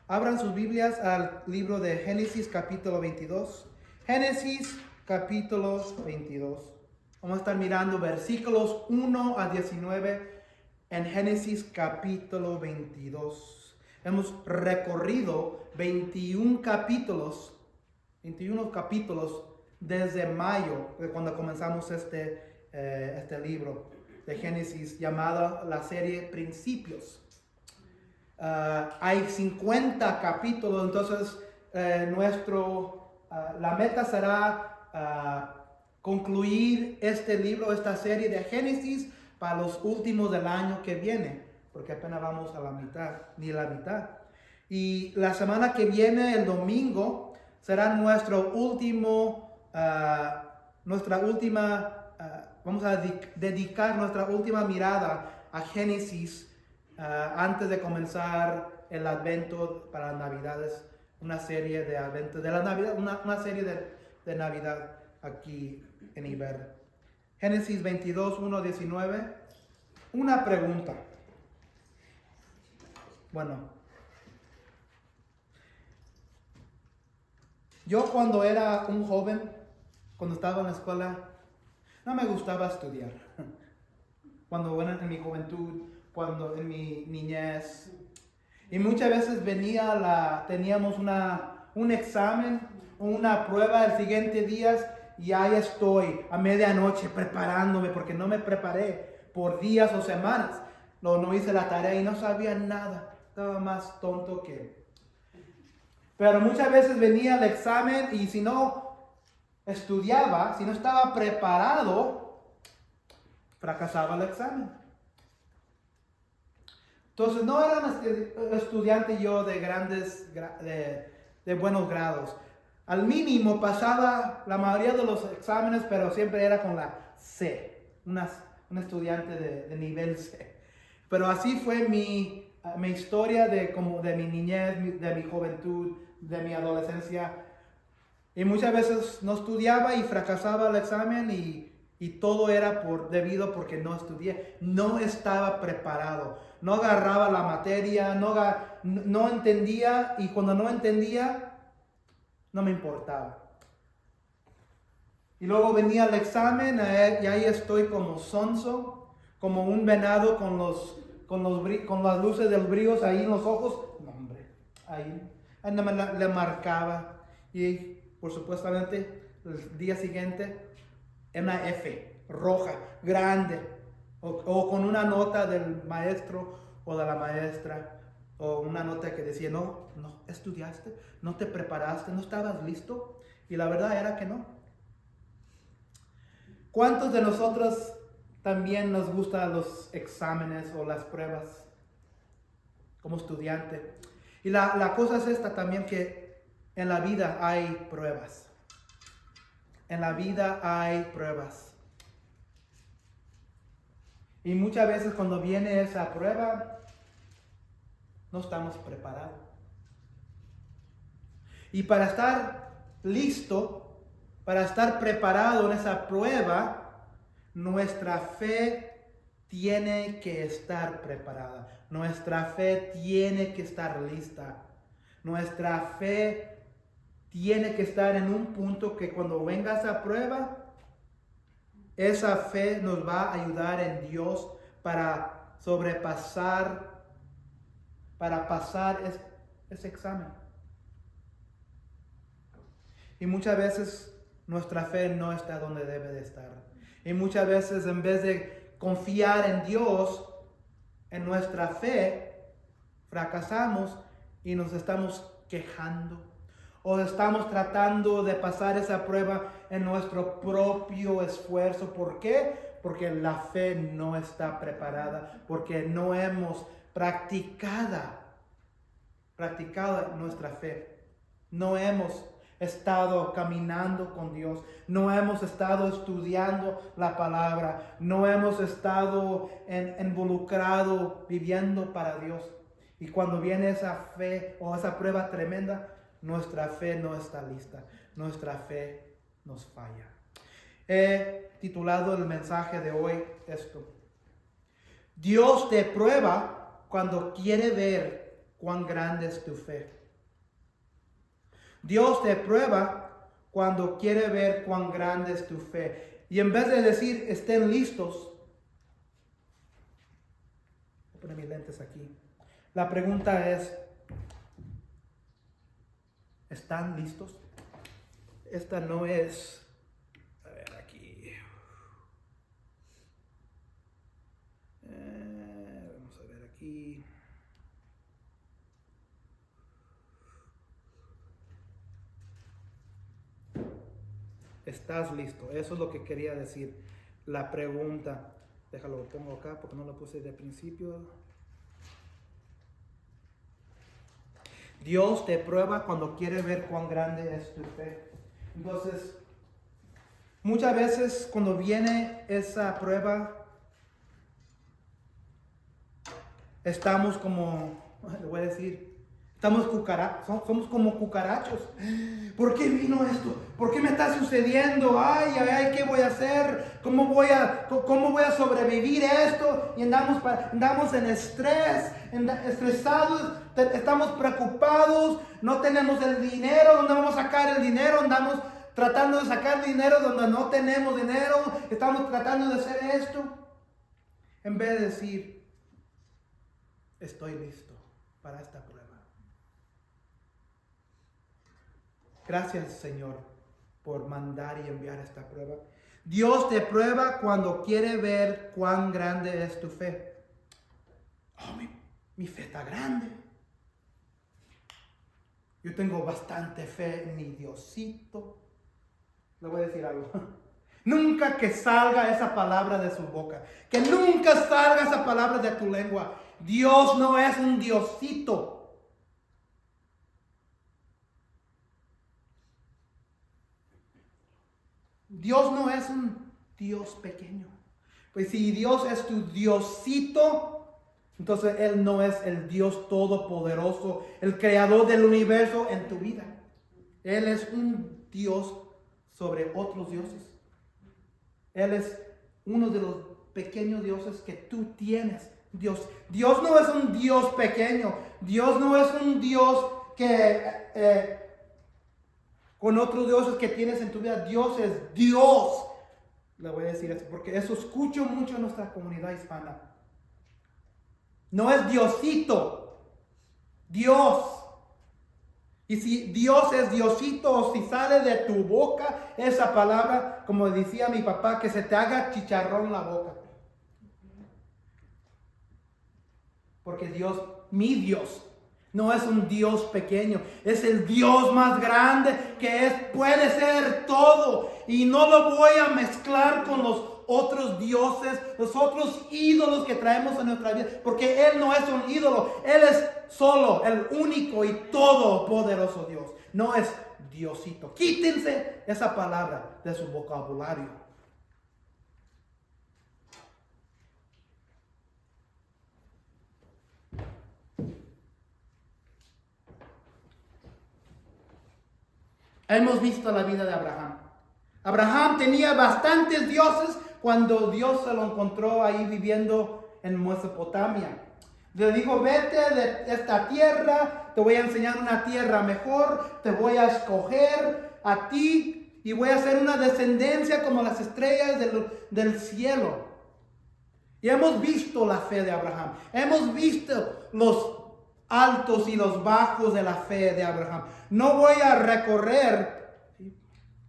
Abran sus Biblias al libro de Génesis capítulo 22. Génesis capítulo 22. Vamos a estar mirando versículos 1 a 19 en Génesis capítulo 22. Hemos recorrido 21 capítulos desde mayo, cuando comenzamos este libro de Génesis, llamada la serie Principios. Hay 50 capítulos, entonces la meta será concluir este libro, esta serie de Génesis para los últimos del año que viene, porque apenas vamos a la mitad. Y la semana que viene, el domingo, será vamos a dedicar nuestra última mirada a Génesis antes de comenzar el Advento para las Navidades, una serie de Advento de la Navidad, una serie de Navidad aquí en Iber. Génesis 22, 1 a 19. Una pregunta. Bueno, yo cuando era un joven, cuando estaba en la escuela, no me gustaba estudiar. Cuando era en mi juventud, cuando en mi niñez. Y muchas veces teníamos un examen o una prueba el siguiente día y ahí estoy a medianoche preparándome porque no me preparé por días o semanas. No hice la tarea y no sabía nada. Estaba más tonto que... Pero muchas veces venía el examen y si no estudiaba, si no estaba preparado, fracasaba el examen. Entonces no era un estudiante yo de buenos grados. Al mínimo pasaba la mayoría de los exámenes, pero siempre era con la C, un estudiante de nivel C. Pero así fue mi historia de mi niñez, de mi juventud, de mi adolescencia. Y muchas veces no estudiaba y fracasaba el examen y todo era porque no estudié, no estaba preparado, no agarraba la materia, no entendía, y cuando no entendía, no me importaba. Y luego venía el examen y ahí estoy como sonso, como un venado con las luces del brillo ahí en los ojos. No, hombre, ahí no le marcaba. Y por supuestamente el día siguiente, una F roja, grande, o con una nota del maestro o de la maestra, o una nota que decía, no estudiaste, no te preparaste, no estabas listo, y la verdad era que no. ¿Cuántos de nosotros también nos gustan los exámenes o las pruebas como estudiante? Y la cosa es esta también, que en la vida hay pruebas. En la vida hay pruebas. Y muchas veces cuando viene esa prueba, no estamos preparados. Y para estar listo, para estar preparado en esa prueba, nuestra fe tiene que estar preparada. Nuestra fe tiene que estar lista. Nuestra fe tiene que estar en un punto que cuando venga esa prueba, esa fe nos va a ayudar en Dios para pasar ese examen. Y muchas veces nuestra fe no está donde debe de estar. Y muchas veces en vez de confiar en Dios, en nuestra fe, fracasamos y nos estamos quejando. O estamos tratando de pasar esa prueba en nuestro propio esfuerzo. ¿Por qué? Porque la fe no está preparada. Porque no hemos practicado nuestra fe. No hemos estado caminando con Dios. No hemos estado estudiando la palabra. No hemos estado involucrado viviendo para Dios. Y cuando viene esa fe o esa prueba tremenda, nuestra fe no está lista. Nuestra fe nos falla. He titulado el mensaje de hoy esto: Dios te prueba cuando quiere ver cuán grande es tu fe. Dios te prueba cuando quiere ver cuán grande es tu fe. Y en vez de decir, estén listos, voy a poner mis lentes aquí. La pregunta es, ¿están listos? Esta no es... A ver, aquí. Vamos a ver aquí. ¿Estás listo? Eso es lo que quería decir. La pregunta. Déjalo, lo pongo acá porque no lo puse de principio. Dios te prueba cuando quiere ver cuán grande es tu fe. Entonces, muchas veces cuando viene esa prueba, estamos como, le voy a decir, somos como cucarachos. ¿Por qué vino esto? ¿Por qué me está sucediendo? Ay, ay, ay, ¿qué voy a hacer? ¿Cómo voy a sobrevivir esto? Y andamos en estrés, estresados, estamos preocupados, no tenemos el dinero. ¿Dónde vamos a sacar el dinero? Andamos tratando de sacar dinero donde no tenemos dinero. Estamos tratando de hacer esto. En vez de decir, estoy listo para esta prueba. Gracias, Señor, por mandar y enviar esta prueba. Dios te prueba cuando quiere ver cuán grande es tu fe. Oh, mi fe está grande. Yo tengo bastante fe en mi Diosito. Le voy a decir algo. Nunca que salga esa palabra de su boca. Que nunca salga esa palabra de tu lengua. Dios no es un Diosito. Dios no es un Dios pequeño. Pues si Dios es tu Diosito, entonces Él no es el Dios todopoderoso, el creador del universo en tu vida. Él es un Dios sobre otros dioses. Él es uno de los pequeños dioses que tú tienes. Dios no es un Dios pequeño. Dios no es un Dios que... con otros dioses que tienes en tu vida. Dios es Dios. Le voy a decir eso porque eso escucho mucho en nuestra comunidad hispana. No es Diosito, Dios. Y si Dios es Diosito, o si sale de tu boca esa palabra, como decía mi papá, que se te haga chicharrón la boca. Porque Dios, mi Dios, no es un Dios pequeño, es el Dios más grande que puede ser todo. Y no lo voy a mezclar con los otros dioses, los otros ídolos que traemos en nuestra vida, porque Él no es un ídolo, Él es solo el único y todopoderoso Dios. No es Diosito. Quítense esa palabra de su vocabulario. Hemos visto la vida de Abraham. Abraham tenía bastantes dioses cuando Dios se lo encontró ahí viviendo en Mesopotamia. Le dijo, vete de esta tierra, te voy a enseñar una tierra mejor, te voy a escoger a ti y voy a hacer una descendencia como las estrellas del cielo. Y hemos visto la fe de Abraham. Hemos visto los altos y los bajos de la fe de Abraham. No voy a recorrer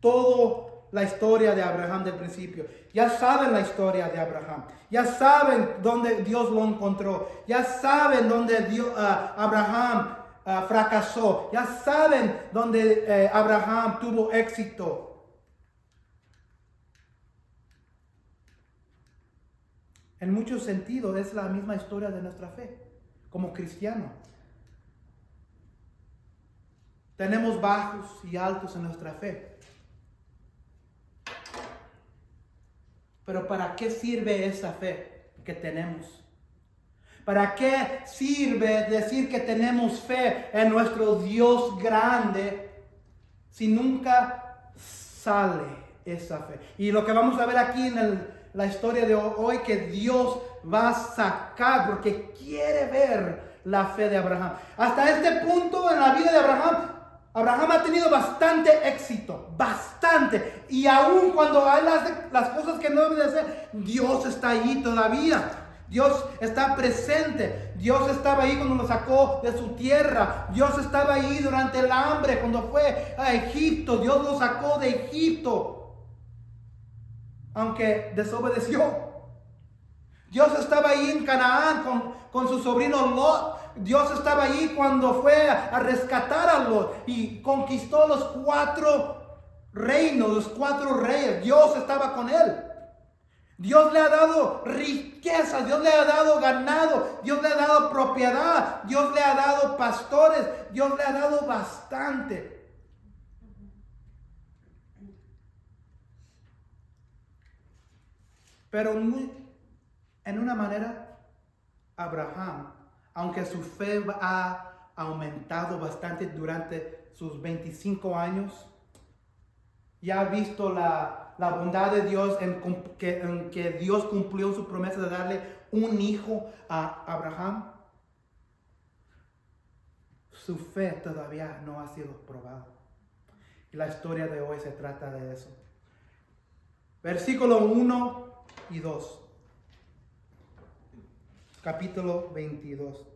toda la historia de Abraham del principio. Ya saben la historia de Abraham. Ya saben dónde Dios lo encontró. Ya saben dónde Abraham fracasó. Ya saben dónde Abraham tuvo éxito. En muchos sentidos es la misma historia de nuestra fe como cristiano. Tenemos bajos y altos en nuestra fe. Pero ¿para qué sirve esa fe que tenemos? ¿Para qué sirve decir que tenemos fe en nuestro Dios grande si nunca sale esa fe? Y lo que vamos a ver aquí en la historia de hoy, que Dios va a sacar, porque quiere ver la fe de Abraham. Hasta este punto en la vida de Abraham, Abraham ha tenido bastante éxito, bastante. Y aún cuando hay las cosas que no debe de hacer, Dios está ahí todavía. Dios está presente. Dios estaba ahí cuando lo sacó de su tierra. Dios estaba ahí durante el hambre, cuando fue a Egipto. Dios lo sacó de Egipto, aunque desobedeció. Dios estaba ahí en Canaán con su sobrino Lot. Dios estaba ahí cuando fue a rescatar a Lot y conquistó los 4 reinos, los 4 reyes. Dios estaba con él. Dios le ha dado riqueza, Dios le ha dado ganado, Dios le ha dado propiedad, Dios le ha dado pastores, Dios le ha dado bastante. Pero en una manera, Abraham, aunque su fe ha aumentado bastante durante sus 25 años, ya ha visto la bondad de Dios en que Dios cumplió su promesa de darle un hijo a Abraham. Su fe todavía no ha sido probada. Y la historia de hoy se trata de eso. Versículo 1 y 2. Capítulo 22.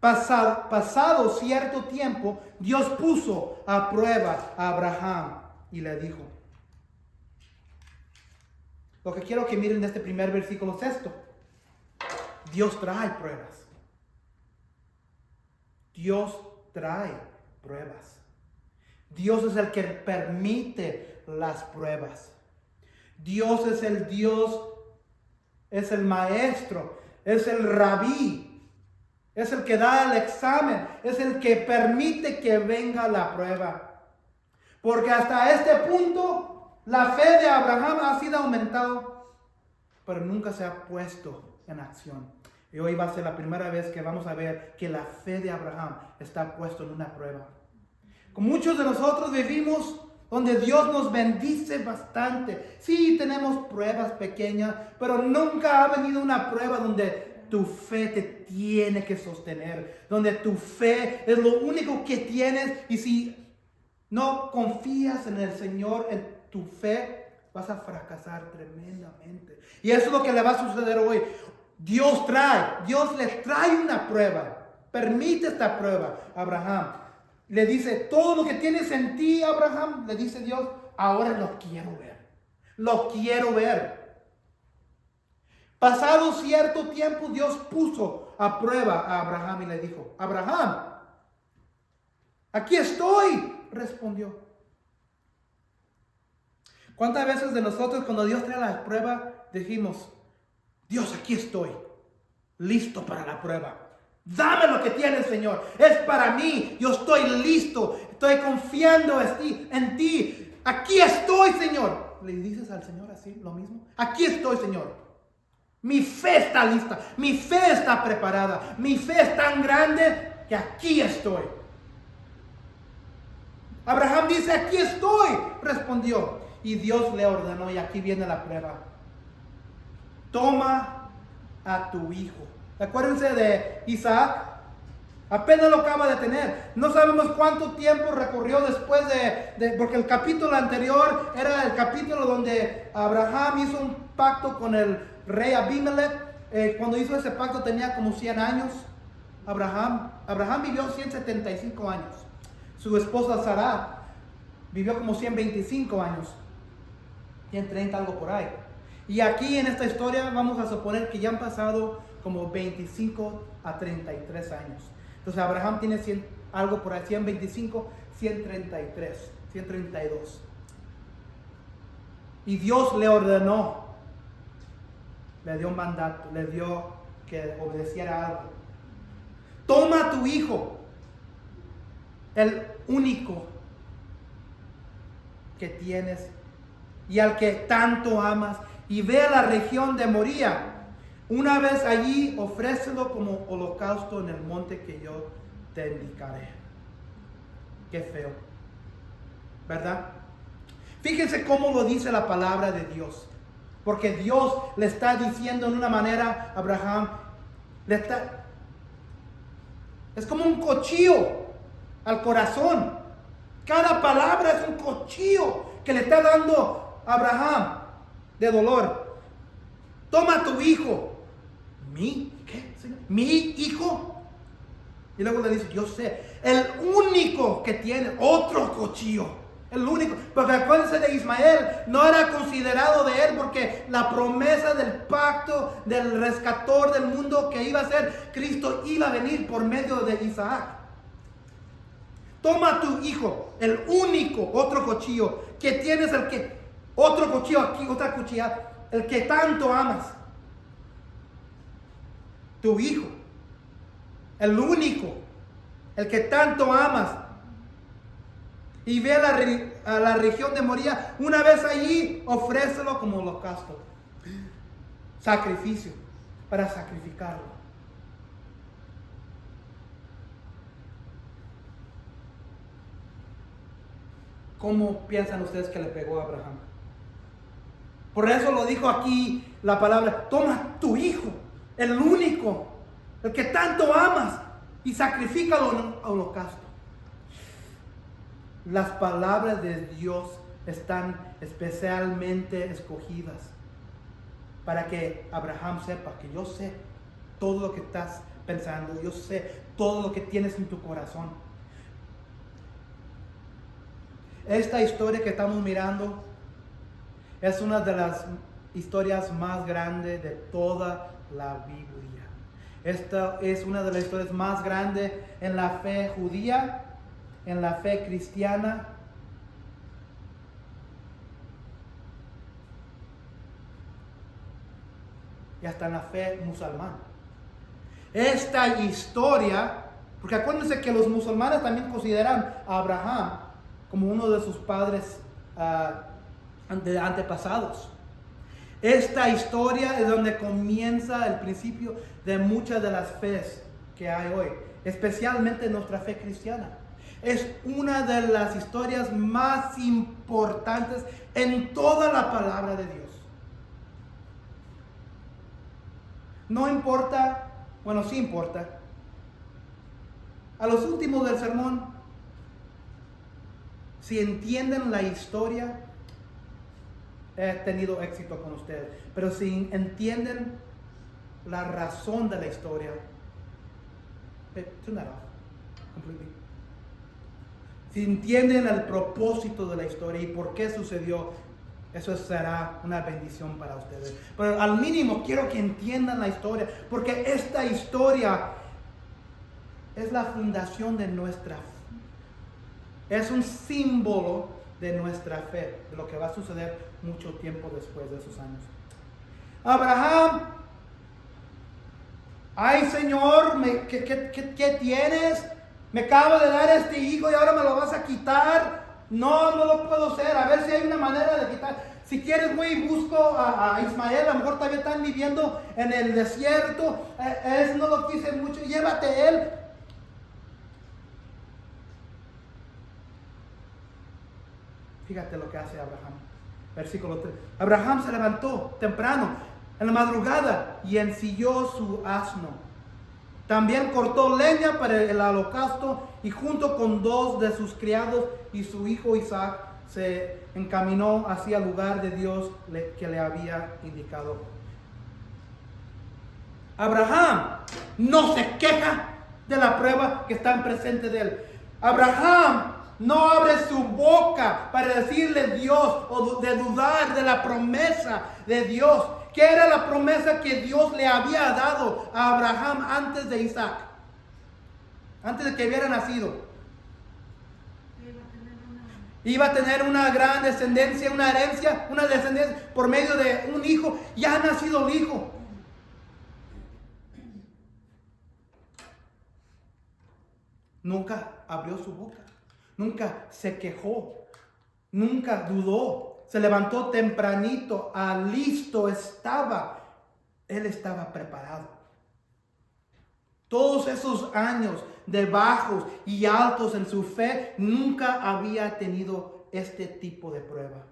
Pasado cierto tiempo, Dios puso a prueba a Abraham y le dijo. Lo que quiero que miren de este primer versículo es esto. Dios trae pruebas. Dios trae pruebas. Dios es el que permite las pruebas. Dios es el Dios, es el maestro, es el rabí. Es el que da el examen, es el que permite que venga la prueba. Porque hasta este punto la fe de Abraham ha sido aumentada, pero nunca se ha puesto en acción. Y hoy va a ser la primera vez que vamos a ver que la fe de Abraham está puesto en una prueba. Con muchos de nosotros vivimos donde Dios nos bendice bastante. Sí, tenemos pruebas pequeñas, pero nunca ha venido una prueba donde tu fe te tiene que sostener, donde tu fe es lo único que tienes, y si no confías en el Señor, en tu fe, vas a fracasar tremendamente. Y eso es lo que le va a suceder hoy. Dios le trae una prueba, permite esta prueba a Abraham. Le dice, todo lo que tienes en ti, Abraham, le dice Dios, ahora lo quiero ver. Pasado cierto tiempo, Dios puso a prueba a Abraham y le dijo, Abraham, aquí estoy, respondió. ¿Cuántas veces de nosotros cuando Dios trae la prueba decimos, Dios, aquí estoy, listo para la prueba? Dame lo que tienes, Señor, es para mí, yo estoy listo, estoy confiando en ti, aquí estoy, Señor. ¿Le dices al Señor así lo mismo? Aquí estoy, Señor. Mi fe está lista, mi fe está preparada, mi fe es tan grande que aquí estoy. Abraham dice, aquí estoy, respondió. Y Dios le ordenó, y aquí viene la prueba. Toma a tu hijo. Acuérdense de Isaac, apenas lo acaba de tener. No sabemos cuánto tiempo recorrió después porque el capítulo anterior era el capítulo donde Abraham hizo un pacto con el rey Abimelech. Cuando hizo ese pacto tenía como 100 años. Abraham vivió 175 años. Su esposa Sara vivió como 125 años. 130, algo por ahí. Y aquí en esta historia vamos a suponer que ya han pasado como 25 a 33 años. Entonces Abraham tiene 100, algo por ahí, 125, 133, 132. Y Dios le ordenó, le dio un mandato, le dio que obedeciera algo. Toma a tu hijo, el único que tienes y al que tanto amas, y ve a la región de Moría. Una vez allí, ofrécelo como holocausto en el monte que yo te indicaré. Qué feo, ¿verdad? Fíjense cómo lo dice la palabra de Dios. Porque Dios le está diciendo en una manera a Abraham, es como un cuchillo al corazón. Cada palabra es un cuchillo que le está dando Abraham de dolor. Toma a tu hijo. ¿Qué? ¿Mi hijo? Y luego le dice, yo sé, el único que tiene otro cuchillo. El único, porque acuérdense de Ismael, no era considerado de él porque la promesa del pacto del rescator del mundo que iba a ser Cristo iba a venir por medio de Isaac. Toma a tu hijo, el único otro cuchillo que tienes, otro cuchillo aquí, otra cuchilla, el que tanto amas. Tu hijo, el único, el que tanto amas. Y ve a la región de Moría. Una vez allí, ofrécelo como holocausto. Sacrificio, para sacrificarlo. ¿Cómo piensan ustedes que le pegó a Abraham? Por eso lo dijo aquí la palabra, toma tu hijo, el único, el que tanto amas, y sacrifícalo en holocausto. Las palabras de Dios están especialmente escogidas para que Abraham sepa que yo sé todo lo que estás pensando, yo sé todo lo que tienes en tu corazón. Esta historia que estamos mirando es una de las historias más grandes de toda la Biblia. Esta es una de las historias más grandes en la fe judía, en la fe cristiana, y hasta en la fe musulmana. Esta historia, porque acuérdense que los musulmanes también consideran a Abraham como uno de sus padres antepasados. Esta historia es donde comienza el principio de muchas de las fees que hay hoy, especialmente nuestra fe cristiana. Es una de las historias más importantes en toda la palabra de Dios. No importa, bueno, sí importa. A los últimos del sermón, si entienden la historia, he tenido éxito con ustedes. Pero si entienden la razón de la historia, turn that off completely. Si entienden el propósito de la historia y por qué sucedió, eso será una bendición para ustedes. Pero al mínimo quiero que entiendan la historia, porque esta historia es la fundación de nuestra fe. Es un símbolo de nuestra fe, de lo que va a suceder mucho tiempo después de esos años. Abraham, ay Señor, ¿qué tienes? Me acabo de dar este hijo y ahora me lo vas a quitar. No lo puedo hacer. A ver si hay una manera de quitar. Si quieres voy y busco a Ismael. A lo mejor todavía están viviendo en el desierto. No lo quise mucho. Llévate él. Fíjate lo que hace Abraham. Versículo 3. Abraham se levantó temprano, en la madrugada, y ensilló su asno. También cortó leña para el holocausto y junto con 2 de sus criados y su hijo Isaac se encaminó hacia el lugar de Dios que le había indicado. Abraham no se queja de la prueba que está presente de él. Abraham no abre su boca para decirle a Dios o de dudar de la promesa de Dios. ¿Qué era la promesa que Dios le había dado a Abraham antes de Isaac? Antes de que hubiera nacido. Iba a tener una gran descendencia, una herencia, una descendencia por medio de un hijo. Ya ha nacido el hijo. Nunca abrió su boca. Nunca se quejó. Nunca dudó. Se levantó tempranito, listo estaba. Él estaba preparado. Todos esos años de bajos y altos en su fe, nunca había tenido este tipo de prueba.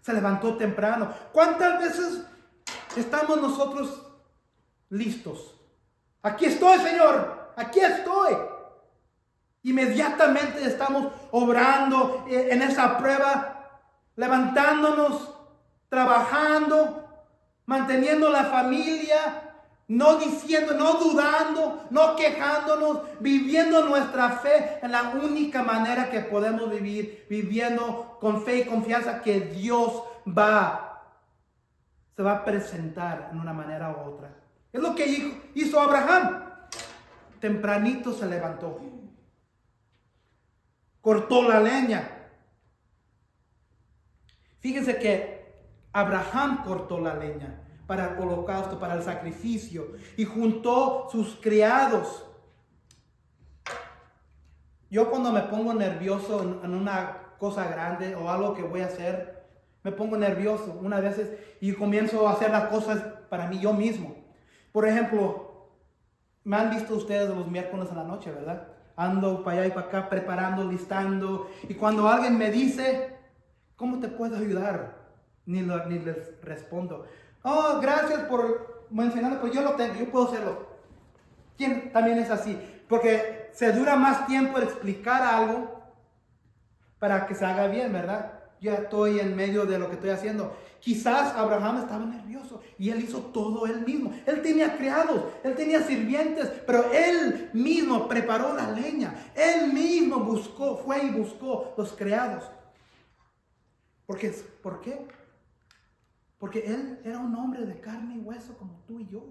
Se levantó temprano. ¿Cuántas veces estamos nosotros listos? Aquí estoy, Señor. Aquí estoy. inmediatamente estamos obrando en esa prueba, levantándonos, trabajando, manteniendo la familia, no diciendo, no dudando, no quejándonos, viviendo nuestra fe en la única manera que podemos vivir, viviendo con fe y confianza que Dios se va a presentar en una manera u otra. Es lo que hizo Abraham. Tempranito se levantó, cortó la leña. Fíjense que Abraham cortó la leña para el holocausto, para el sacrificio, y juntó sus criados. Yo cuando me pongo nervioso en una cosa grande o algo que voy a hacer, me pongo nervioso unas veces y comienzo a hacer las cosas para mí yo mismo. Por ejemplo, me han visto ustedes los miércoles en la noche, ¿verdad? Ando para allá y para acá preparando, listando, y cuando alguien me dice, ¿cómo te puedo ayudar? Ni les respondo. Oh, gracias por mencionarlo, pero yo lo tengo, yo puedo hacerlo. ¿Quién también es así? Porque se dura más tiempo en explicar algo para que se haga bien, ¿verdad? Yo estoy en medio de lo que estoy haciendo. Quizás Abraham estaba nervioso y él hizo todo él mismo. Él tenía criados, él tenía sirvientes, pero él mismo preparó la leña. Él mismo fue y buscó los criados. ¿Por qué? Porque él era un hombre de carne y hueso como tú y yo.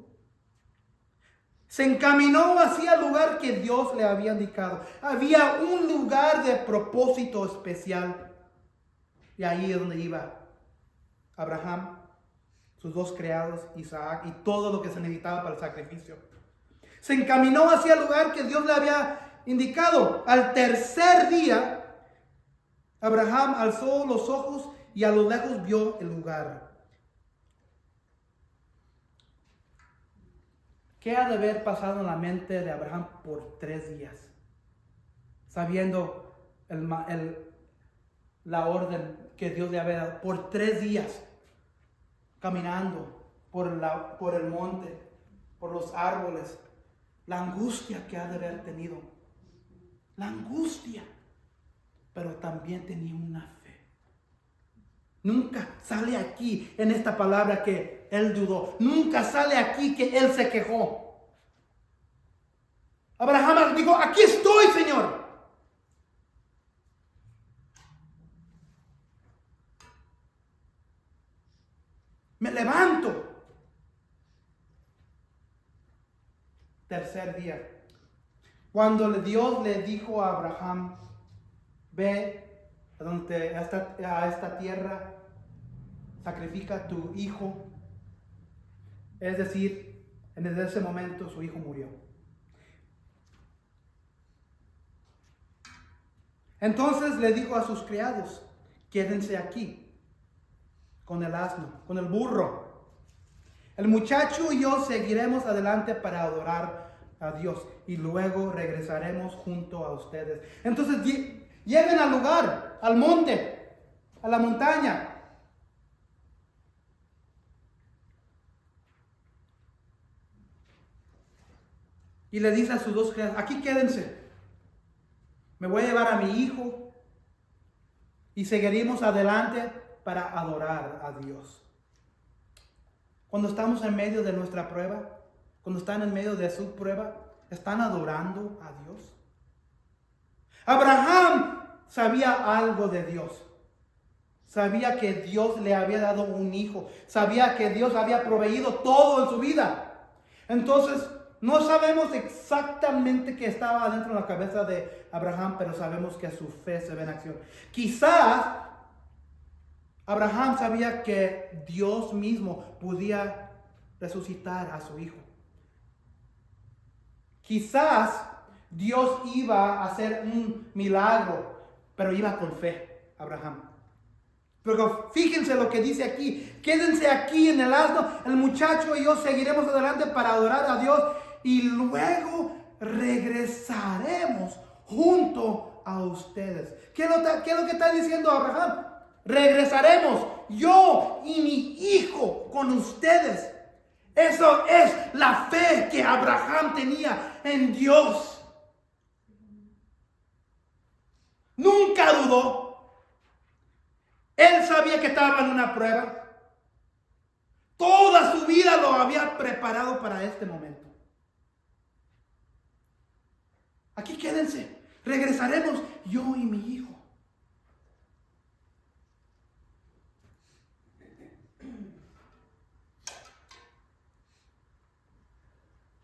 Se encaminó hacia el lugar que Dios le había indicado. Había un lugar de propósito especial. Y ahí es donde iba Abraham, sus dos criados, Isaac, y todo lo que se necesitaba para el sacrificio. Se encaminó hacia el lugar que Dios le había indicado. Al tercer día, Abraham alzó los ojos y a lo lejos vio el lugar. ¿Qué ha de haber pasado en la mente de Abraham por 3 días? Sabiendo la orden que Dios le había dado. Por 3 días. Caminando por el monte, por los árboles. La angustia que ha de haber tenido. La angustia. Pero también tenía una fe. Nunca sale aquí en esta palabra que él dudó. Nunca sale aquí que él se quejó. Abraham dijo, aquí estoy, Señor. Me levanto. Tercer día. Cuando Dios le dijo a Abraham, ve a esta tierra, sacrifica a tu hijo. Es decir, en ese momento su hijo murió. Entonces le dijo a sus criados, quédense aquí con el asno, con el burro. El muchacho y yo seguiremos adelante para adorar a Dios y luego regresaremos junto a ustedes. Entonces lleguen al lugar, al monte, a la montaña. Y le dice a sus dos criados, aquí quédense. Me voy a llevar a mi hijo y seguiremos adelante para adorar a Dios. Cuando estamos en medio de nuestra prueba, cuando están en medio de su prueba, ¿están adorando a Dios? Abraham sabía algo de Dios. Sabía que Dios le había dado un hijo. Sabía que Dios había proveído todo en su vida. Entonces, no sabemos exactamente qué estaba dentro de la cabeza de Abraham, pero sabemos que su fe se ve en acción. Quizás Abraham sabía que Dios mismo podía resucitar a su hijo. Quizás Dios iba a hacer un milagro, pero iba con fe, Abraham. Pero fíjense lo que dice aquí. Quédense aquí en el asno, el muchacho y yo seguiremos adelante para adorar a Dios y luego regresaremos junto a ustedes. ¿Qué es lo que está diciendo Abraham? Regresaremos yo y mi hijo con ustedes. Eso es la fe que Abraham tenía en Dios. dudó. Él sabía que estaba en una prueba. Toda su vida lo había preparado para este momento. Aquí quédense. Regresaremos yo y mi hijo.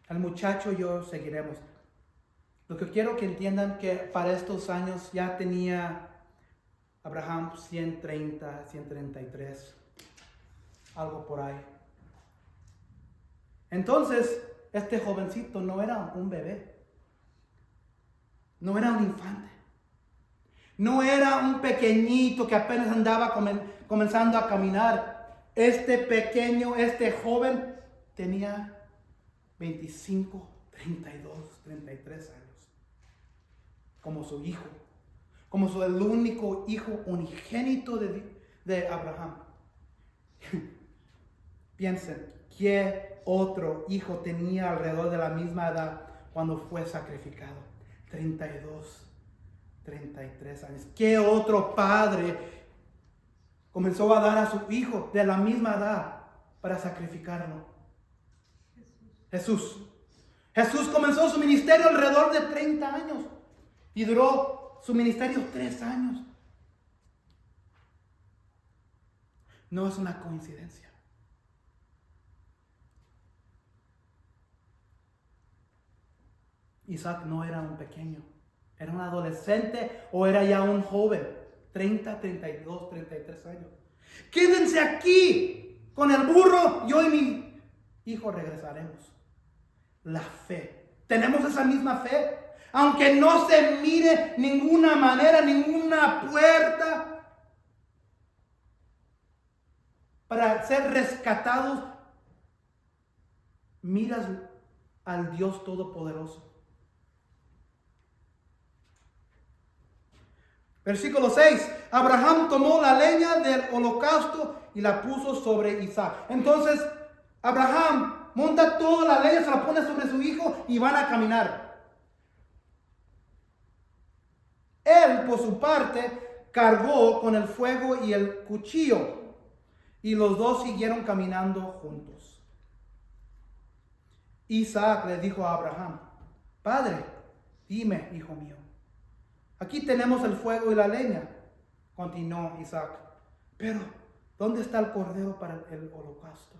Al muchacho y yo seguiremos. Lo que quiero que entiendan que para estos años ya tenía Abraham 130, 133, algo por ahí. Entonces, este jovencito no era un bebé, no era un infante, no era un pequeñito que apenas andaba comenzando a caminar. Este pequeño, este joven tenía 25, 32, 33 años. Como su hijo, como el único hijo unigénito de Abraham. Piensen, ¿qué otro hijo tenía alrededor de la misma edad cuando fue sacrificado? 32, 33 años. ¿Qué otro padre comenzó a dar a su hijo de la misma edad para sacrificarlo? Jesús. Jesús comenzó su ministerio alrededor de 30 años y duró su ministerio 3 años. No es una coincidencia. Isaac no era un pequeño, era un adolescente o era ya un joven, 30, 32, 33 años. Quédense aquí con el burro, yo y mi hijo regresaremos. La fe. ¿Tenemos esa misma fe? Aunque no se mire ninguna manera, ninguna puerta para ser rescatados, miras al Dios Todopoderoso. Versículo 6. Abraham tomó la leña del holocausto y la puso sobre Isaac. Entonces, Abraham monta toda la leña, se la pone sobre su hijo y van a caminar. Él, por su parte, cargó con el fuego y el cuchillo, y los dos siguieron caminando juntos. Isaac le dijo a Abraham: Padre, dime, hijo mío, aquí tenemos el fuego y la leña. Continuó Isaac: pero, ¿dónde está el cordero para el holocausto?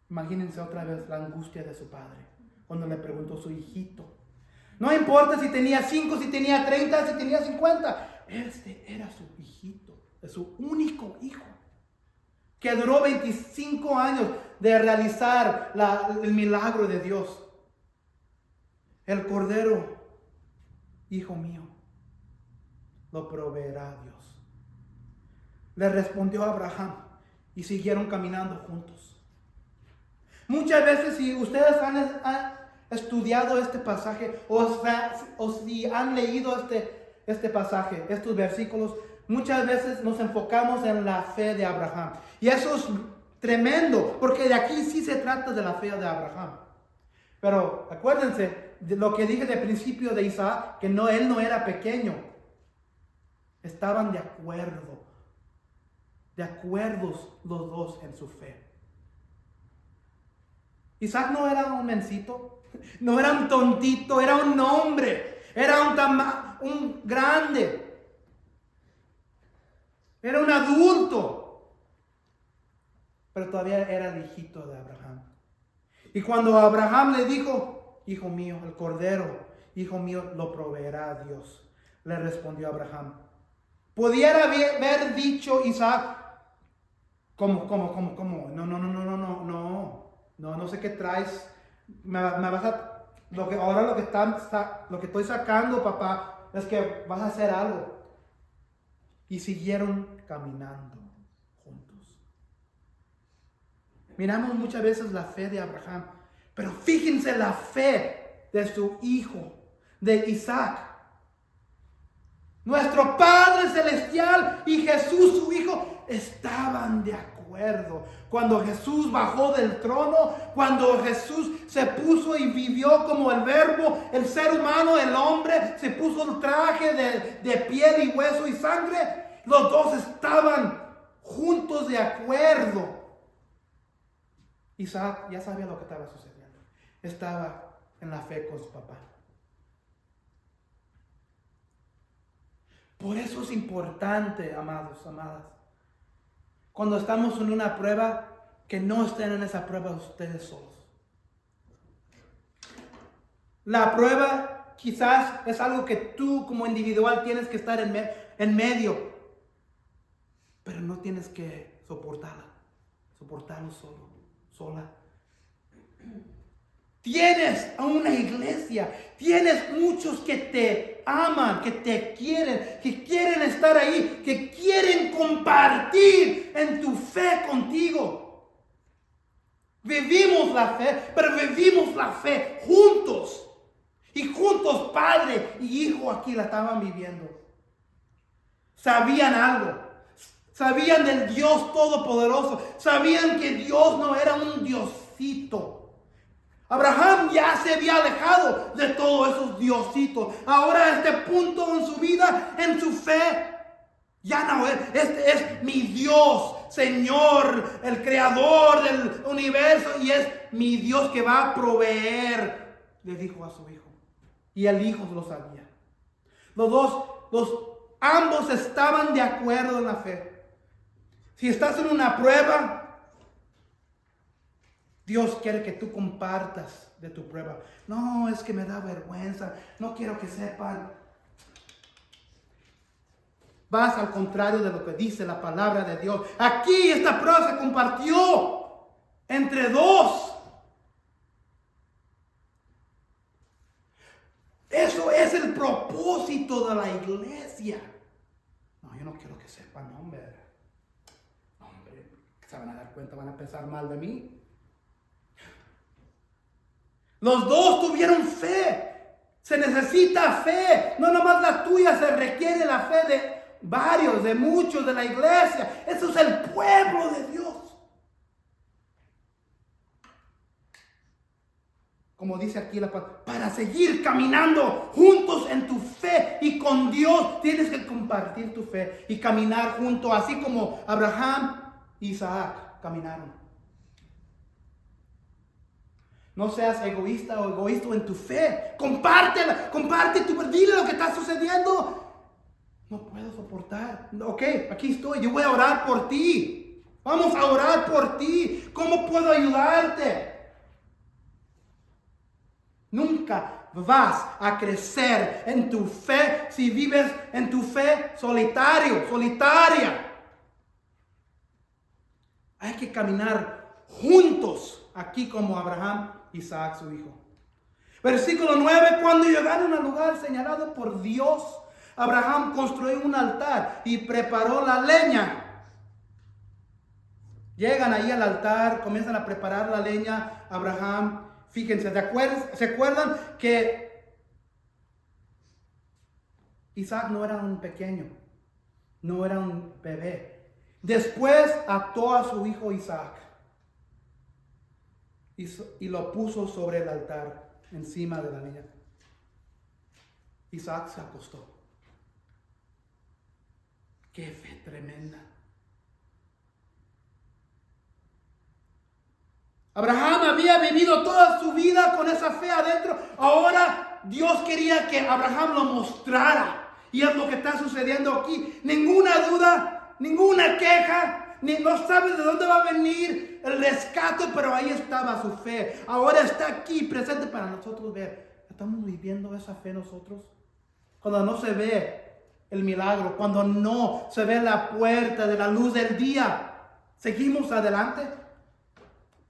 Imagínense otra vez la angustia de su padre cuando le preguntó a su hijito. No importa si tenía 5, si tenía 30, si tenía 50. Este era su hijito, su único hijo, que duró 25 años de realizar el milagro de Dios. El cordero, hijo mío, lo proveerá Dios. Le respondió Abraham y siguieron caminando juntos. Muchas veces, si ustedes han estudiado este pasaje o si han leído este pasaje, estos versículos, muchas veces nos enfocamos en la fe de Abraham. Y eso es tremendo, porque de aquí sí se trata de la fe de Abraham. Pero acuérdense de lo que dije al principio de Isaac, que él no era pequeño. Estaban de acuerdos los dos en su fe. Isaac no era un mencito, no era un tontito, era un hombre, era un grande, era un adulto, pero todavía era el hijito de Abraham. Y cuando Abraham le dijo: hijo mío, el cordero, hijo mío, lo proveerá Dios, le respondió Abraham. Pudiera haber dicho Isaac: ¿cómo? No sé qué traes. Me vas a lo que estoy sacando, papá, es que vas a hacer algo. Y siguieron caminando juntos. Miramos muchas veces la fe de Abraham, pero fíjense la fe de su hijo, de Isaac. Nuestro Padre Celestial y Jesús, su Hijo, estaban de acuerdo. acuerdo. Cuando Jesús bajó del trono, cuando Jesús se puso y vivió como el verbo, el ser humano, el hombre, se puso el traje de piel y hueso y sangre, los dos estaban juntos de acuerdo. Isaac ya sabía lo que estaba sucediendo. Estaba en la fe con su papá. Por eso es importante, amados, amadas, cuando estamos en una prueba, que no estén en esa prueba ustedes solos. La prueba quizás es algo que tú como individual tienes que estar en medio, pero no tienes que soportarlo sola. Tienes a una iglesia, tienes muchos que te aman, que te quieren, que quieren estar ahí, que quieren compartir en tu fe contigo. Vivimos la fe, pero vivimos la fe juntos. Y juntos padre y hijo aquí la estaban viviendo. Sabían algo. Sabían del Dios Todopoderoso. Sabían que Dios no era un diosito. Abraham ya se había alejado de todos esos diositos. Ahora a este punto en su vida, en su fe, ya no es, este es mi Dios, Señor, el creador del universo, y es mi Dios que va a proveer, le dijo a su hijo. Y el hijo lo sabía. Ambos estaban de acuerdo en la fe. Si estás en una prueba, Dios quiere que tú compartas de tu prueba. No, es que me da vergüenza. No quiero que sepan. Vas al contrario de lo que dice la palabra de Dios. Aquí esta prueba se compartió entre dos. Eso es el propósito de la iglesia. No, yo no quiero que sepan, hombre, se van a dar cuenta, van a pensar mal de mí. Los dos tuvieron fe. Se necesita fe. No nomás la tuya, se requiere la fe de varios, de muchos de la iglesia. Eso es el pueblo de Dios. Como dice aquí la palabra, para seguir caminando juntos en tu fe y con Dios, tienes que compartir tu fe y caminar juntos, así como Abraham e Isaac caminaron. No seas egoísta o egoísta en tu fe. Compártela, dile lo que está sucediendo. No puedo soportar. Ok, aquí estoy, yo voy a orar por ti. Vamos a orar por ti. ¿Cómo puedo ayudarte? Nunca vas a crecer en tu fe si vives en tu fe solitaria. Hay que caminar juntos, aquí como Abraham, Isaac, su hijo. Versículo 9, cuando llegaron al lugar señalado por Dios, Abraham construyó un altar y preparó la leña. Llegan ahí al altar, comienzan a preparar la leña. Abraham, fíjense, ¿se acuerdan que Isaac no era un pequeño? No era un bebé. Después ató a su hijo Isaac y lo puso sobre el altar, encima de la leña. Isaac se acostó. ¡Qué fe tremenda! Abraham había vivido toda su vida con esa fe adentro. Ahora Dios quería que Abraham lo mostrara. Y es lo que está sucediendo aquí. Ninguna duda, ninguna queja. No sabe de dónde va a venir el rescate, pero ahí estaba su fe. Ahora está aquí presente para nosotros ver. ¿Estamos viviendo esa fe nosotros? Cuando no se ve el milagro, cuando no se ve la puerta de la luz del día, ¿seguimos adelante?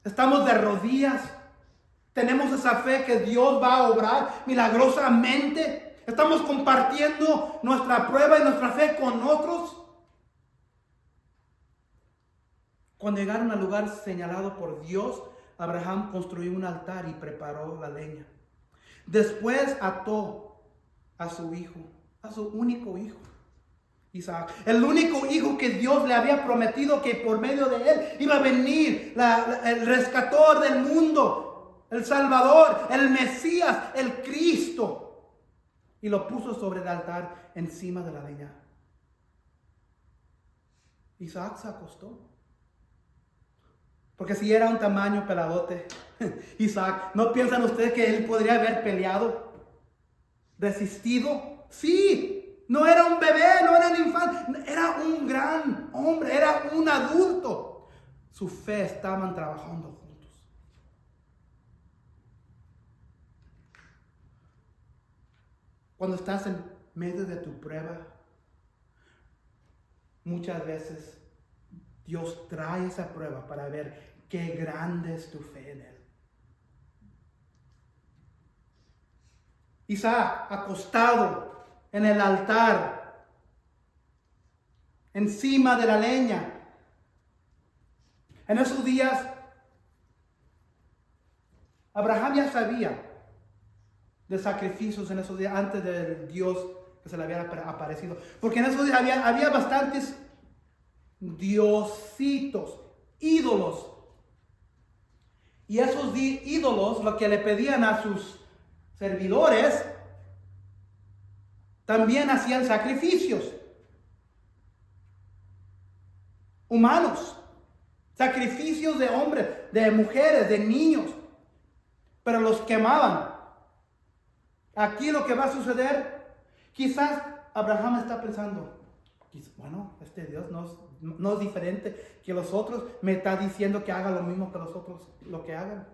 ¿Estamos de rodillas? ¿Tenemos esa fe que Dios va a obrar milagrosamente? ¿Estamos compartiendo nuestra prueba y nuestra fe con otros? Cuando llegaron al lugar señalado por Dios, Abraham construyó un altar y preparó la leña. Después ató a su hijo, a su único hijo, Isaac, el único hijo que Dios le había prometido que por medio de él iba a venir el rescatador del mundo, el Salvador, el Mesías, el Cristo. Y lo puso sobre el altar encima de la leña. Isaac se acostó. Porque si era un tamaño peladote, Isaac, ¿no piensan ustedes que él podría haber peleado? ¿Resistido? Sí. No era un bebé, no era un infante, era un gran hombre, era un adulto. Su fe estaban trabajando juntos. Cuando estás en medio de tu prueba, muchas veces Dios trae esa prueba para ver qué grande es tu fe en Él. Isaac acostado en el altar, encima de la leña. En esos días, Abraham ya sabía de sacrificios en esos días antes del Dios que se le había aparecido. Porque en esos días había bastantes diositos, ídolos. Y esos ídolos lo que le pedían a sus servidores, también hacían sacrificios humanos, sacrificios de hombres, de mujeres, de niños, pero los quemaban. Aquí lo que va a suceder, quizás Abraham está pensando, bueno, este Dios no es diferente que los otros, me está diciendo que haga lo mismo que los otros lo que hagan.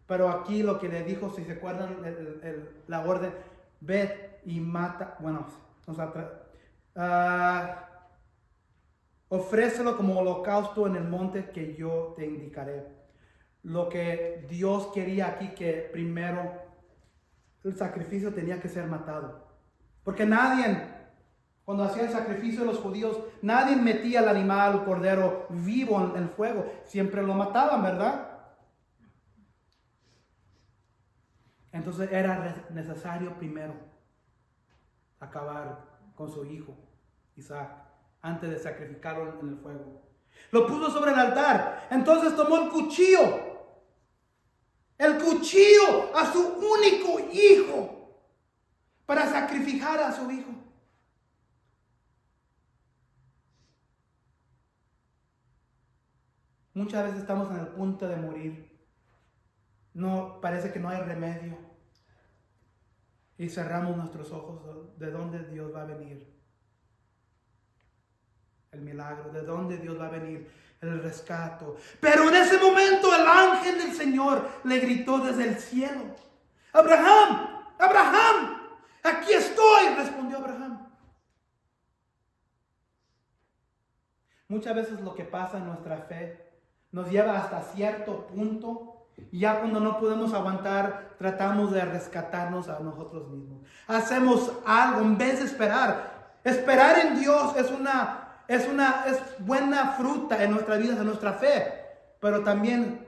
Pero aquí lo que le dijo, si se acuerdan, la orden, ve y mata, ofrécelo como holocausto en el monte que yo te indicaré. Lo que Dios quería aquí, que primero el sacrificio tenía que ser matado. Porque cuando hacían el sacrificio de los judíos, nadie metía al animal, el cordero vivo en el fuego. Siempre lo mataban, ¿verdad? Entonces era necesario primero acabar con su hijo, Isaac, antes de sacrificarlo en el fuego. Lo puso sobre el altar. Entonces tomó el cuchillo a su único hijo para sacrificar a su hijo. Muchas veces estamos en el punto de morir. No, parece que no hay remedio. Y cerramos nuestros ojos. ¿De dónde Dios va a venir el milagro? ¿De dónde Dios va a venir el rescate? Pero en ese momento el ángel del Señor le gritó desde el cielo: ¡Abraham! ¡Abraham! ¡Aquí estoy!, respondió Abraham. Muchas veces lo que pasa en nuestra fe nos lleva hasta cierto punto. Y ya cuando no podemos aguantar, tratamos de rescatarnos a nosotros mismos. Hacemos algo en vez de esperar. Esperar en Dios es buena fruta en nuestra vida, en nuestra fe. Pero también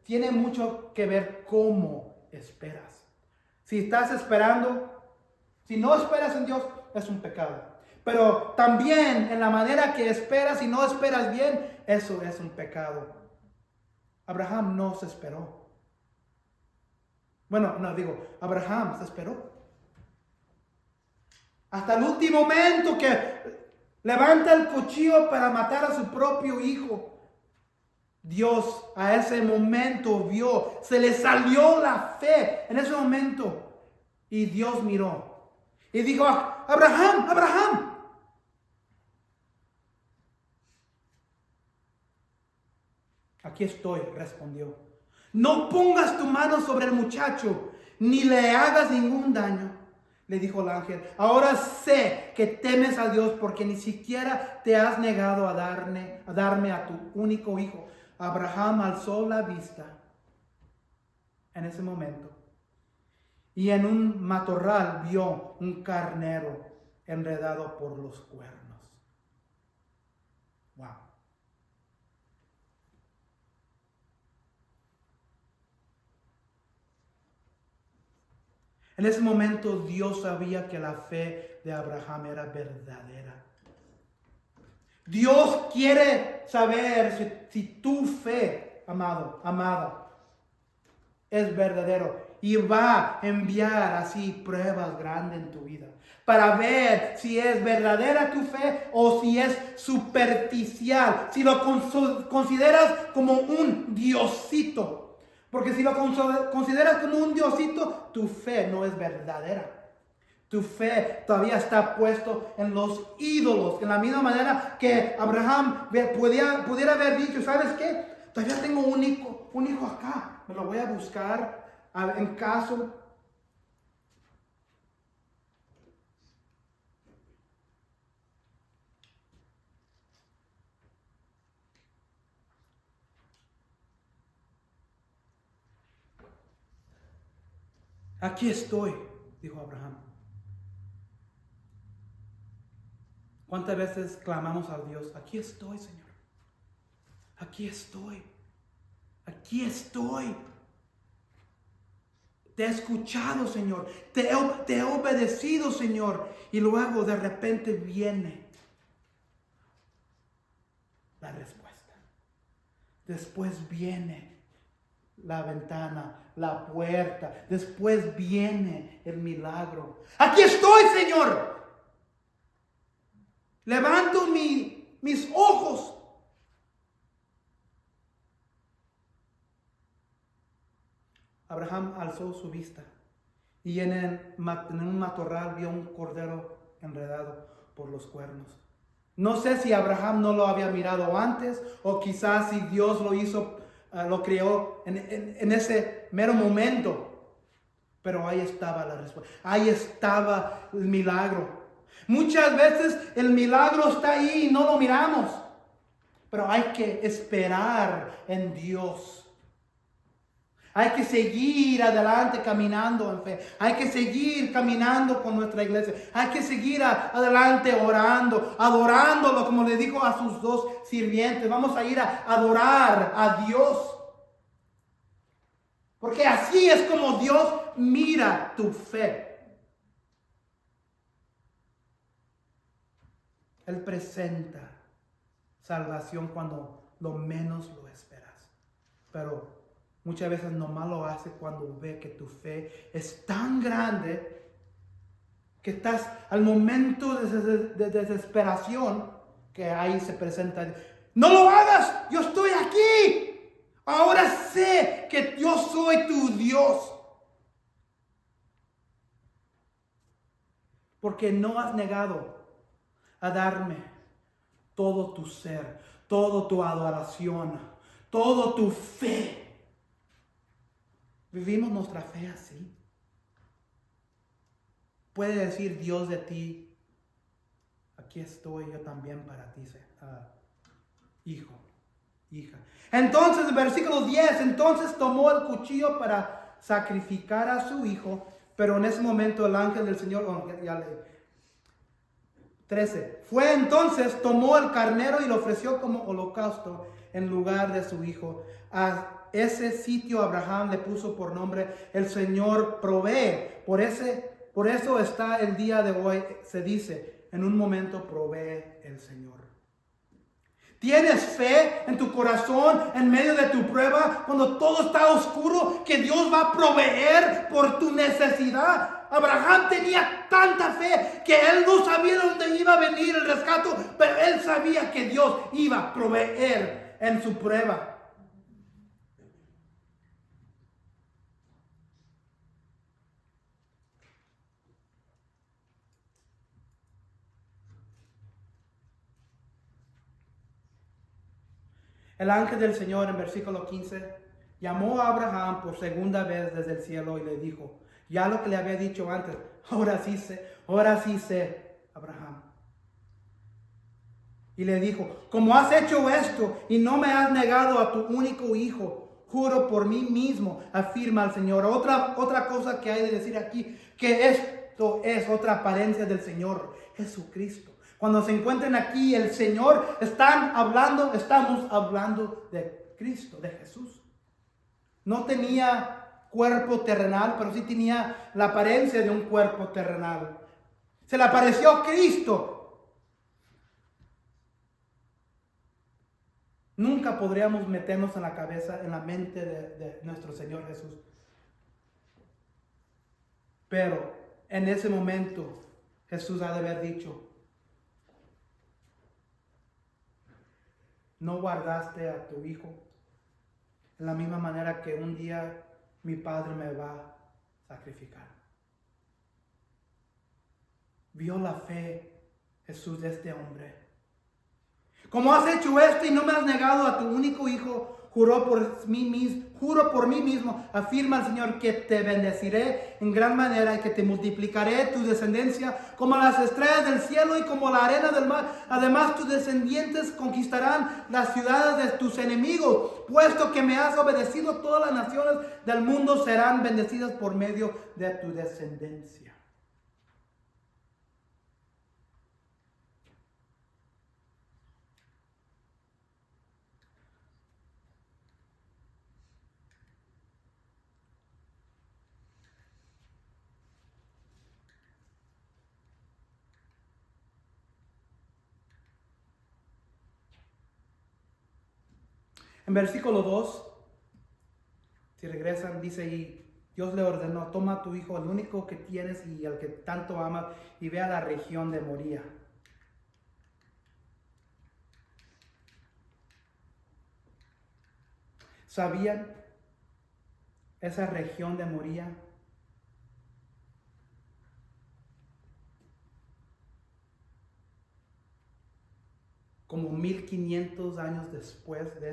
tiene mucho que ver cómo esperas. Si estás esperando, si no esperas en Dios, es un pecado. Pero también en la manera que esperas y no esperas bien, eso es un pecado. Abraham no se esperó. Abraham se esperó. Hasta el último momento que levanta el cuchillo para matar a su propio hijo. Dios a ese momento vio, se le salió la fe en ese momento. Y Dios miró y dijo: Abraham, Abraham. Aquí estoy, respondió. No pongas tu mano sobre el muchacho, ni le hagas ningún daño, le dijo el ángel. Ahora sé que temes a Dios, porque ni siquiera te has negado a darme a tu único hijo. Abraham alzó la vista en ese momento y en un matorral vio un carnero enredado por los cuernos. Wow. En ese momento Dios sabía que la fe de Abraham era verdadera. Dios quiere saber si tu fe, amado, amada, es verdadero. Y va a enviar así pruebas grandes en tu vida para ver si es verdadera tu fe o si es superficial, si lo consideras como un diosito. Porque si lo consideras como un diosito, tu fe no es verdadera. Tu fe todavía está puesto en los ídolos, en la misma manera que Abraham pudiera haber dicho, ¿sabes qué? Todavía tengo un hijo acá, me lo voy a buscar en caso. Aquí estoy, dijo Abraham. ¿Cuántas veces clamamos a Dios? Aquí estoy, Señor. Aquí estoy. Aquí estoy. Te he escuchado, Señor. Te he obedecido, Señor. Y luego de repente viene la respuesta. Después viene la ventana, la puerta. Después viene el milagro. Aquí estoy, Señor. Levanto mis ojos. Abraham alzó su vista y en un matorral vio un cordero enredado por los cuernos. No sé si Abraham no lo había mirado antes o quizás si Dios lo hizo, lo creó en ese mero momento. Pero ahí estaba la respuesta. Ahí estaba el milagro. Muchas veces el milagro está ahí y no lo miramos. Pero hay que esperar en Dios. Hay que seguir adelante caminando en fe. Hay que seguir caminando con nuestra iglesia. Hay que seguir adelante orando, adorándolo, como le dijo a sus dos sirvientes. Vamos a ir a adorar a Dios. Porque así es como Dios mira tu fe. Él presenta salvación cuando lo menos lo esperas. Pero muchas veces nomás lo hace cuando ve que tu fe es tan grande que estás al momento de desesperación que ahí se presenta. No lo hagas, yo estoy aquí. Ahora sé que yo soy tu Dios. Porque no has negado a darme todo tu ser, toda tu adoración, toda tu fe. ¿Vivimos nuestra fe así? Puede decir Dios de ti, aquí estoy yo también para ti, hijo, hija. Entonces, versículo 10, entonces tomó el cuchillo para sacrificar a su hijo, pero en ese momento el ángel del Señor, 13, fue entonces, tomó el carnero y lo ofreció como holocausto en lugar de su hijo. A ese sitio Abraham le puso por nombre, el Señor provee. Por eso está el día de hoy, se dice, en un momento provee el Señor. ¿Tienes fe en tu corazón en medio de tu prueba cuando todo está oscuro que Dios va a proveer por tu necesidad? Abraham tenía tanta fe que él no sabía dónde iba a venir el rescate, pero él sabía que Dios iba a proveer en su prueba. El ángel del Señor en versículo 15 llamó a Abraham por segunda vez desde el cielo y le dijo, ya lo que le había dicho antes, ahora sí sé, Abraham. Y le dijo, como has hecho esto y no me has negado a tu único hijo, juro por mí mismo, afirma el Señor. Otra cosa que hay de decir aquí, que esto es otra apariencia del Señor, Jesucristo. Cuando se encuentren aquí el Señor, estamos hablando de Cristo, de Jesús. No tenía cuerpo terrenal, pero sí tenía la apariencia de un cuerpo terrenal. Se le apareció Cristo. Nunca podríamos meternos en la cabeza, en la mente de nuestro Señor Jesús. Pero en ese momento Jesús ha de haber dicho: no guardaste a tu hijo, en la misma manera que un día mi Padre me va a sacrificar. Vio la fe Jesús de este hombre. Como has hecho esto y no me has negado a tu único hijo, juro por mí mismo, afirma el Señor, que te bendeciré en gran manera y que te multiplicaré tu descendencia como las estrellas del cielo y como la arena del mar. Además, tus descendientes conquistarán las ciudades de tus enemigos. Puesto que me has obedecido, todas las naciones del mundo serán bendecidas por medio de tu descendencia. En versículo 2, si regresan, dice: y Dios le ordenó: toma a tu hijo, el único que tienes y el que tanto amas, y ve a la región de Moría. ¿Sabían esa región de Moría? Como 1500 años después de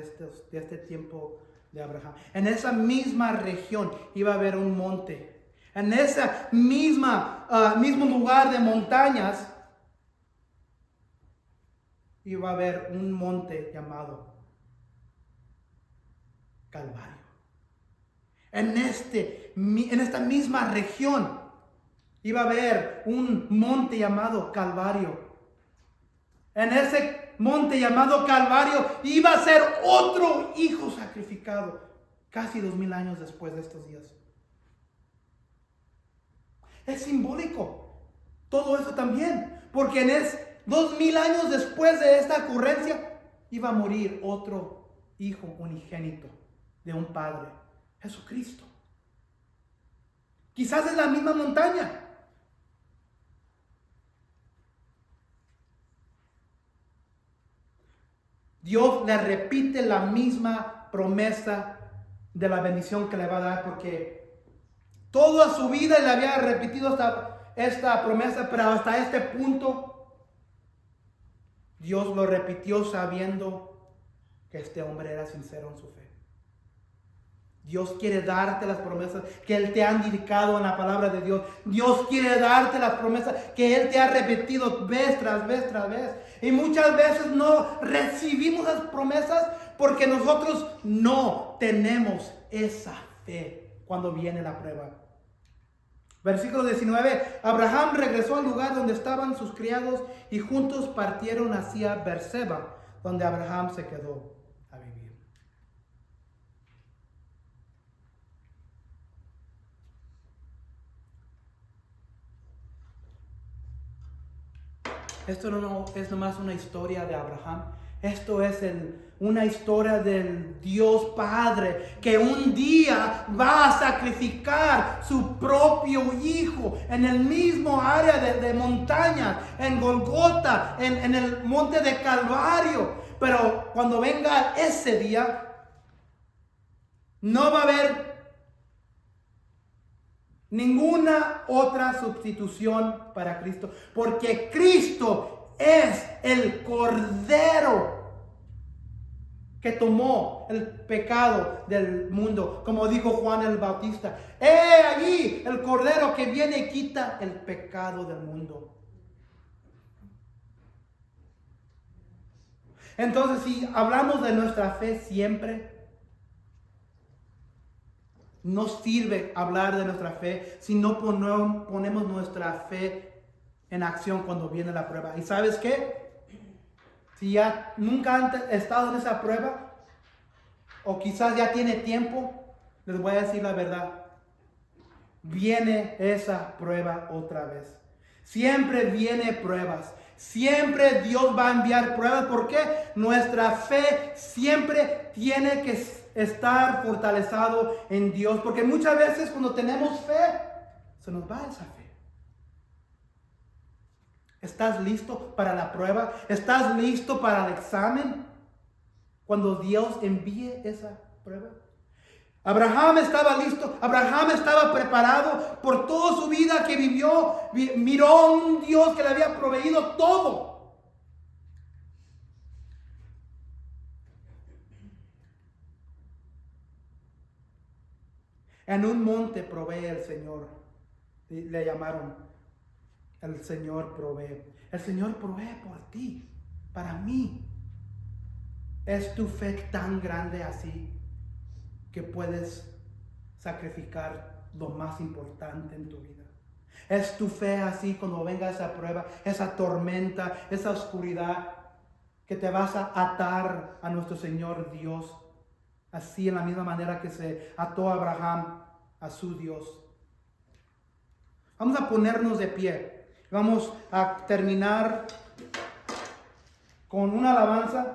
este tiempo de Abraham. En esa misma región iba a haber un monte. En ese mismo lugar de montañas iba a haber un monte llamado Calvario. En esta misma región iba a haber un monte llamado Calvario. En ese monte llamado Calvario iba a ser otro hijo sacrificado, casi 2000 años después de estos días. Es simbólico todo eso también, porque 2000 años después de esta ocurrencia iba a morir otro hijo unigénito de un padre, Jesucristo. Quizás es la misma montaña. Dios le repite la misma promesa de la bendición que le va a dar, porque toda su vida le había repetido esta promesa, pero hasta este punto Dios lo repitió sabiendo que este hombre era sincero en su fe. Dios quiere darte las promesas que Él te ha indicado en la palabra de Dios. Dios quiere darte las promesas que Él te ha repetido vez tras vez tras vez. Y muchas veces no recibimos las promesas porque nosotros no tenemos esa fe cuando viene la prueba. Versículo 19. Abraham regresó al lugar donde estaban sus criados y juntos partieron hacia Beerseba, donde Abraham se quedó a vivir. Esto no es nomás una historia de Abraham. Esto es una historia del Dios Padre que un día va a sacrificar su propio hijo en el mismo área de montaña, en Golgota, en el monte de Calvario. Pero cuando venga ese día, no va a haber ninguna otra sustitución para Cristo, porque Cristo es el Cordero que tomó el pecado del mundo, como dijo Juan el Bautista. ¡He allí el Cordero que viene y quita el pecado del mundo! Entonces, si hablamos de nuestra fe siempre, no sirve hablar de nuestra fe si no ponemos nuestra fe en acción cuando viene la prueba. ¿Y sabes qué? Si ya nunca han estado en esa prueba, o quizás ya tiene tiempo, les voy a decir la verdad. viene esa prueba otra vez. Siempre viene pruebas. Siempre Dios va a enviar pruebas. ¿Por qué? Nuestra fe siempre tiene que estar fortalecida en Dios. Porque muchas veces cuando tenemos fe, se nos va esa fe. ¿Estás listo para la prueba? ¿Estás listo para el examen? Cuando Dios envíe esa prueba. Abraham estaba listo, Abraham estaba preparado por toda su vida que vivió, miró a un Dios que le había proveído todo. En un monte provee el Señor, le llamaron, el Señor provee. El Señor provee por ti, para mí. ¿Es tu fe tan grande así que puedes sacrificar lo más importante en tu vida? ¿Es tu fe así cuando venga esa prueba, esa tormenta, esa oscuridad, que te vas a atar a nuestro Señor Dios? Así en la misma manera que se ató a Abraham a su Dios. Vamos a ponernos de pie. Vamos a terminar con una alabanza.